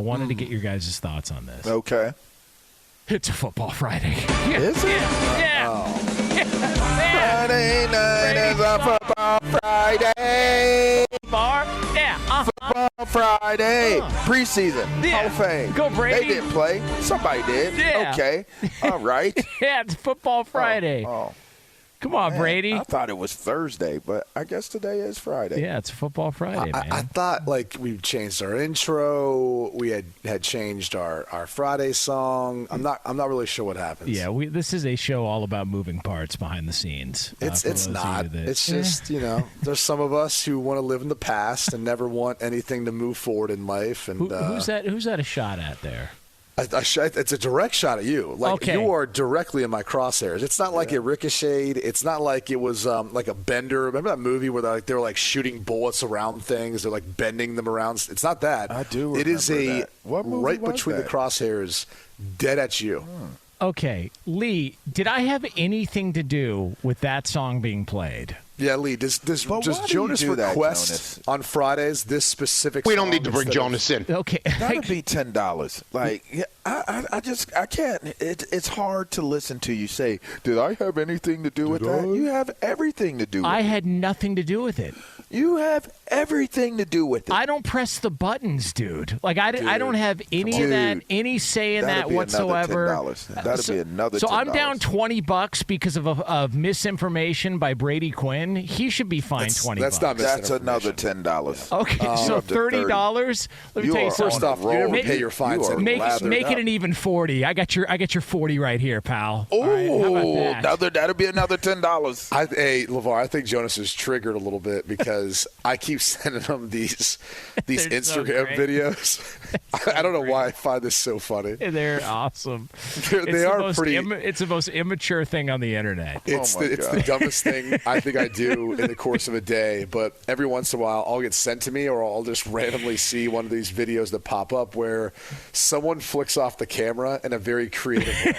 wanted to get your guys' thoughts on this. Okay. It's a football Friday. Is it? Yeah. Oh. Yeah. Friday night is a football Friday. Bar? Yeah. Football Friday. Preseason. Yeah. Hall of Fame. Go Brady. They didn't play. Somebody did. Yeah. Okay. All right. Yeah, it's football Friday. Oh. Come on, Man, Brady. I thought it was Thursday, but I guess today is Friday. Yeah, it's football Friday, man. I thought like we changed our intro. We had changed our Friday song. I'm not really sure what happens. Yeah, this is a show all about moving parts behind the scenes. It's not. It's just there's some of us who want to live in the past and never want anything to move forward in life. And who's that a shot at there? It's a direct shot at you. Like you are directly in my crosshairs. It's not like it ricocheted. It's not like it was like a bender. Remember that movie where they were like shooting bullets around things? They're like bending them around. It's not that. I do. It is that. What movie right was between that? the crosshairs, dead at you. Okay, Lee, did I have anything to do with that song being played? Yeah, Lee, does Jonas request on Fridays this specific song? We don't need to bring Jonas in. Okay. That'd be $10. Like, I can't. It's hard to listen to you say, did I have anything to do with that? You have everything to do with it. I had nothing to do with it. You have everything to do with it. I don't press the buttons, dude. Like, I don't have any of that, any say in that whatsoever. That'd be another $10. So I'm down $20 because of misinformation by Brady Quinn. He should be fined $20. That's another $10. Okay, so $30. Let me tell you something. First off, you never pay your fines. Make it an even 40. I got your 40 right here, pal. Oh, right, that'll be another $10. Hey, LaVar, I think Jonas is triggered a little bit because I keep sending him these Instagram videos. I don't know why I find this so funny. They're awesome. They are pretty. It's the most immature thing on the internet. It's the dumbest thing I think I do in the course of a day. But every once in a while, I'll get sent to me, or I'll just randomly see one of these videos that pop up where someone flicks off the camera in a very creative way.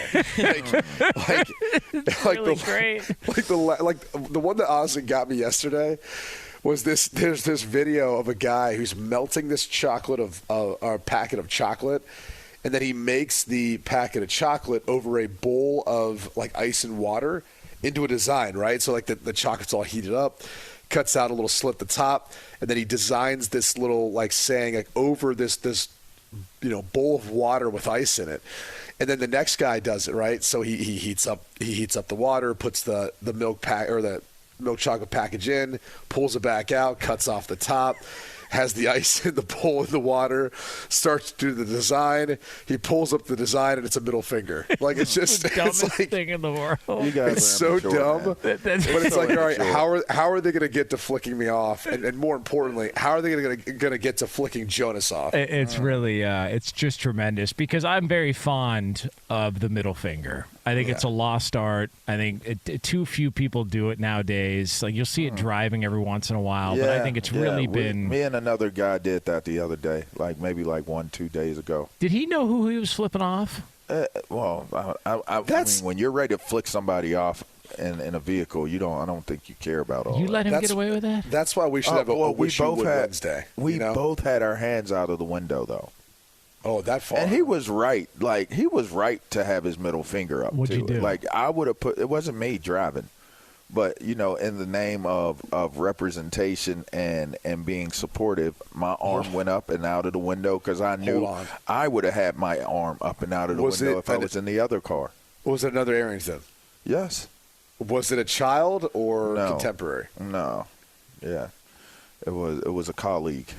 Great. The one that honestly got me yesterday was this. There's this video of a guy who's melting this packet of chocolate, and then he makes the packet of chocolate over a bowl of like ice and water into a design, right? So like the chocolate's all heated up, cuts out a little slit at the top, and then he designs this little like saying like over this bowl of water with ice in it. And then the next guy does it, right? So he heats up the water, puts the milk pack or the milk chocolate package in, pulls it back out, cuts off the top, has the ice in the bowl in the water, starts to do the design. He pulls up the design, and it's a middle finger. Like it's just the dumbest it's like, thing in the world. You guys it's so dumb. But it's like, all right, how are they going to get to flicking me off? And more importantly, how are they going to get to flicking Jonas off? It's really it's just tremendous because I'm very fond of the middle finger. I think it's a lost art. I think too few people do it nowadays. Like you'll see it driving every once in a while, but I think it's really been. Me and another guy did that the other day, like maybe 1-2 days ago. Did he know who he was flipping off? I mean, when you're ready to flick somebody off in a vehicle, I don't think you care about all. You that. let him get away with that? That's why we should have a Wish You Would Wednesday. We both had our hands out of the window, though. Oh, that far. And he was right. Like, he was right to have his middle finger up, What'd too. you do? Like, I would have it wasn't me driving. But, in the name of representation and being supportive, my arm went up and out of the window because I knew I would have had my arm up and out of the window if I was in the other car. Was it another Arrington? Yes. Was it a child or contemporary? No. Yeah. It was a colleague.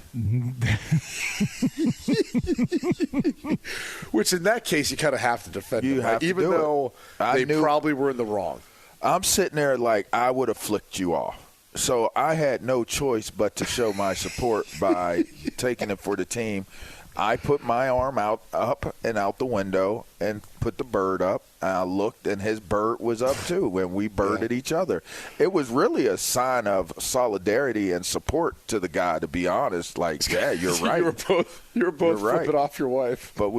Which in that case you kind of have to defend them, right? Even though they probably were in the wrong. I'm sitting there like I would have flicked you off. So I had no choice but to show my support by taking it for the team. I put my arm up and out the window and put the bird up. And I looked, and his bird was up too, and we birded each other. It was really a sign of solidarity and support to the guy, to be honest. Like, yeah, you're right. you were both right. flipping off your wife. But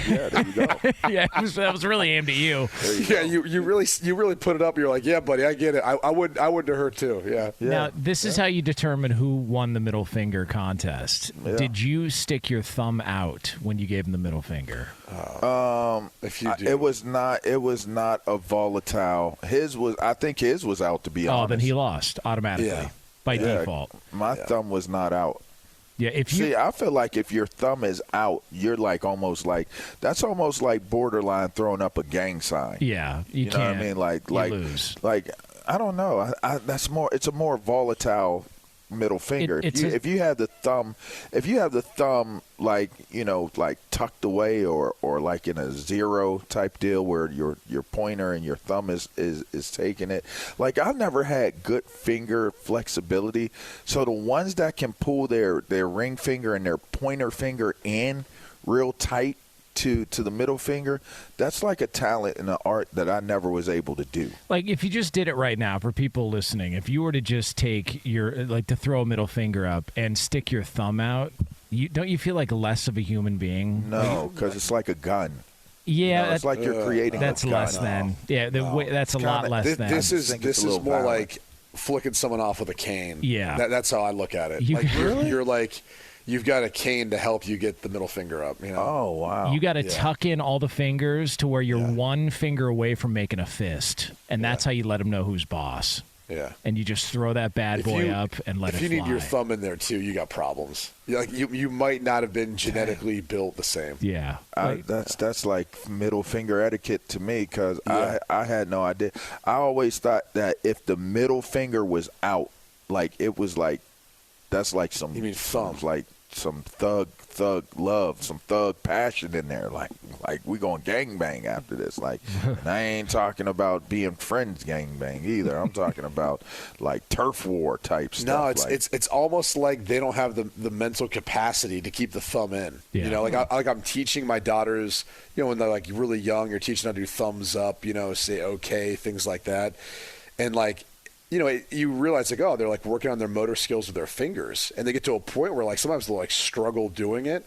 yeah, there you go. Yeah, that was really aimed at you. Yeah, you really put it up. You're like, yeah, buddy, I get it. I would to her too. Yeah. Now, this is how you determine who won the middle finger contest. Yeah. Did you stick your thumb out when you gave him the middle finger? If you do. It was not a volatile. I think his was out, to be honest. Oh, then he lost automatically by default. My thumb was not out. Yeah, if you See, I feel like if your thumb is out, you're like that's almost like borderline throwing up a gang sign. Yeah, you know can't. what I mean? Like lose. Like I don't know. That's more. It's a more volatile middle finger. If you have the thumb like like tucked away or like in a zero type deal where your pointer and your thumb is taking it. Like I never had good finger flexibility, so the ones that can pull their ring finger and their pointer finger in real tight to the middle finger, that's like a talent and an art that I never was able to do. Like if you just did it right now for people listening, if you were to just take to throw a middle finger up and stick your thumb out, don't you feel like less of a human being? No, because it's like a gun. Yeah, it's like you're creating that's a gun. less than. Yeah, that's a lot less than. This is more violent. like flicking someone off with a cane. Yeah. That's how I look at it. You're like, you've got a cane to help you get the middle finger up. Oh, wow. You got to tuck in all the fingers to where you're one finger away from making a fist, and that's how you let them know who's boss. Yeah. And you just throw that bad boy up and let it fly. If you need your thumb in there too, you got problems. You might not have been genetically built the same. Yeah. That's like middle finger etiquette to me, because I had no idea. I always thought that if the middle finger was out, like it was like that's like some. You mean thumb? Like some thug love, some thug passion in there. Like we going gangbang after this. Like, and I ain't talking about being friends gangbang either. I'm talking about like turf war type stuff. No, it's almost like they don't have the mental capacity to keep the thumb in. Yeah. I'm teaching my daughters. When they're like really young, you're teaching them to do thumbs up. Say okay, things like that, and like. You realize like, they're like working on their motor skills with their fingers, and they get to a point where like sometimes they'll like struggle doing it,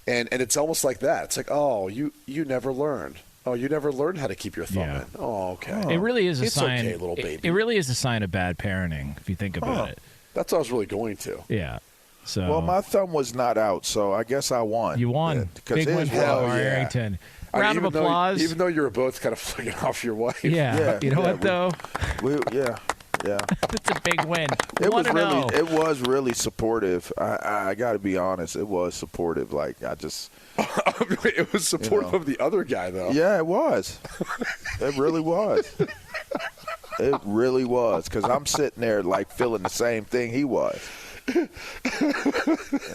and it's almost like that. It's like, you never learned. Oh, you never learned how to keep your thumb in. Oh, okay. It really is a sign. Okay, little baby. It really is a sign of bad parenting if you think about it. That's what I was really going to. Yeah. So. Well, my thumb was not out, so I guess I won. You won. Big win for LaVar Arrington. Round of applause. Even though you were both kind of flicking off your wife. Yeah. You know what though? Yeah, it's a big win. It was really supportive. I got to be honest. It was supportive. Like I just, it was supportive of the other guy, though. Yeah, it was. It really was. It really was, because I'm sitting there like feeling the same thing he was.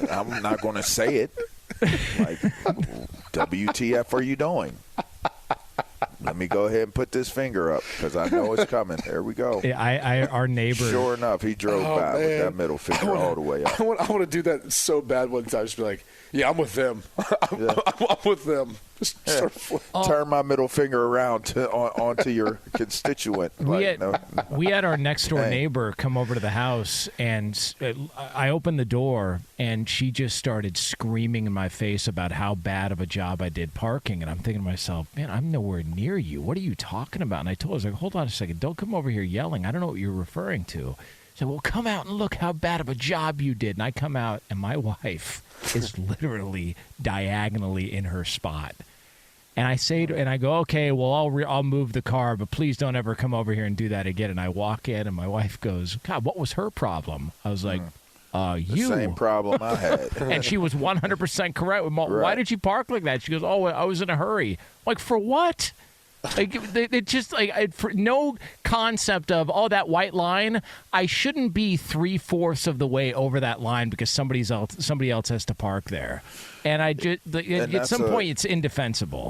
I'm not going to say it. Like, WTF are you doing? Let me go ahead and put this finger up, because I know it's coming. There we go. Yeah, our neighbor. Sure enough, he drove by with that middle finger all the way up. I want to do that so bad one time. Just be like, yeah, I'm with them. I'm with them. Just turn my middle finger around onto your constituent. We had our next door neighbor come over to the house, and I opened the door, and she just started screaming in my face about how bad of a job I did parking. And I'm thinking to myself, man, I'm nowhere near you. What are you talking about? And I told her, I was like, hold on a second. Don't come over here yelling. I don't know what you're referring to. She said, well, come out and look how bad of a job you did. And I come out, and my wife is literally diagonally in her spot. And I say to, and I go, okay, well, I'll move the car, but please don't ever come over here and do that again. And I walk in, and my wife goes, God, what was her problem? I was like, you. The same problem I had. And she was 100% correct. Why did you park like that? She goes, oh, I was in a hurry. Like, for what? Like, it just like for no concept of that white line. I shouldn't be 3/4 of the way over that line because somebody else has to park there, and I just at some point it's indefensible.